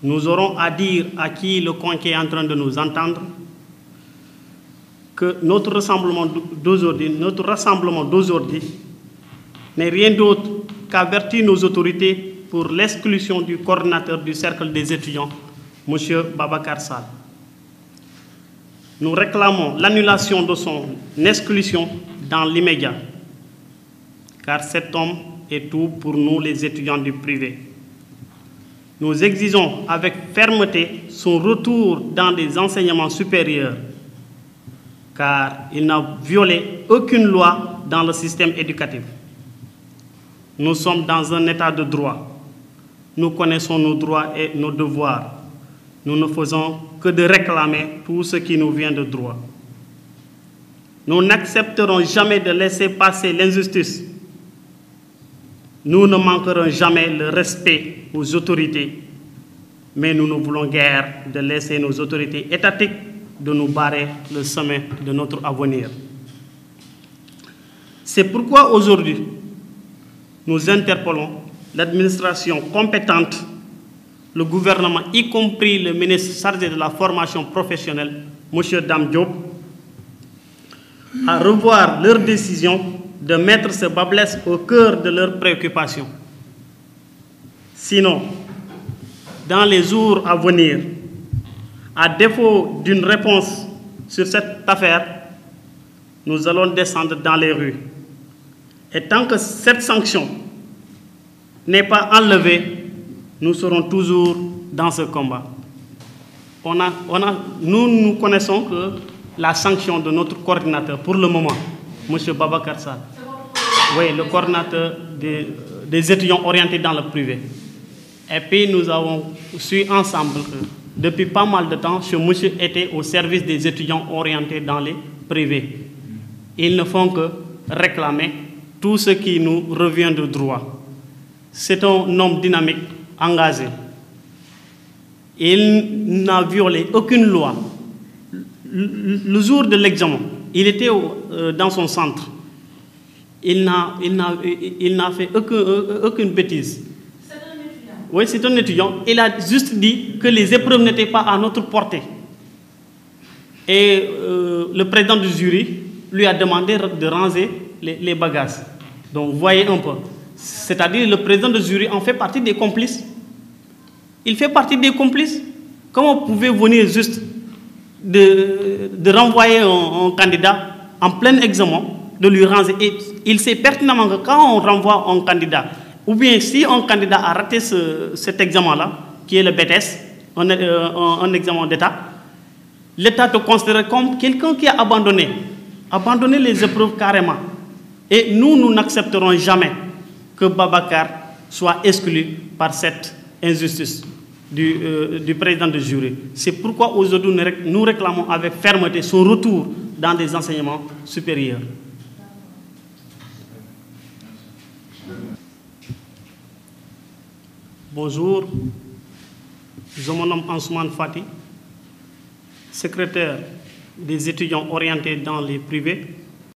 Nous aurons à dire à qui le coin qui est en train de nous entendre que notre rassemblement d'aujourd'hui n'est rien d'autre qu'avertir nos autorités pour l'exclusion du coordinateur du cercle des étudiants, M. Babacar Sall. Nous réclamons l'annulation de son exclusion dans l'immédiat, car cet homme est tout pour nous les étudiants du privé. Nous exigeons avec fermeté son retour dans des enseignements supérieurs, car il n'a violé aucune loi dans le système éducatif. Nous sommes dans un état de droit. Nous connaissons nos droits et nos devoirs. Nous ne faisons que de réclamer tout ce qui nous vient de droit. Nous n'accepterons jamais de laisser passer l'injustice. Nous ne manquerons jamais le respect aux autorités, mais nous ne voulons guère de laisser nos autorités étatiques de nous barrer le chemin de notre avenir. C'est pourquoi aujourd'hui, nous interpellons l'administration compétente, le gouvernement, y compris le ministre chargé de la formation professionnelle, M. Dame Diop, à revoir leur décision de mettre ce Bablès au cœur de leurs préoccupations. Sinon, dans les jours à venir, à défaut d'une réponse sur cette affaire, nous allons descendre dans les rues. Et tant que cette sanction n'est pas enlevée, nous serons toujours dans ce combat. Nous connaissons que la sanction de notre coordinateur, pour le moment, M. Babacar Sall, oui, le coordinateur des étudiants orientés dans le privé. Et puis nous avons su ensemble que depuis pas mal de temps, ce monsieur était au service des étudiants orientés dans les privés. Ils ne font que réclamer tout ce qui nous revient de droit. C'est un homme dynamique, engagé. Il n'a violé aucune loi. Le jour de l'examen, il était dans son centre. Il n'a fait aucune bêtise. C'est un étudiant. Oui, c'est un étudiant. Il a juste dit que les épreuves n'étaient pas à notre portée. Et le président du jury lui a demandé de ranger les bagages. Donc, vous voyez un peu. C'est-à-dire le président du jury en fait partie des complices. Il fait partie des complices. Comment pouvez-vous venir juste de renvoyer un candidat en plein examen, de lui ranger? Et il sait pertinemment que quand on renvoie un candidat, ou bien si un candidat a raté cet examen-là, qui est le BTS, un examen d'État, l'État te considère comme quelqu'un qui a abandonné les épreuves carrément. Et nous n'accepterons jamais que Babacar soit exclu par cette injustice du président du jury. C'est pourquoi aujourd'hui nous réclamons avec fermeté son retour dans des enseignements supérieurs. Bonjour, je me nomme Ansoumane Fati, secrétaire des étudiants orientés dans les privés.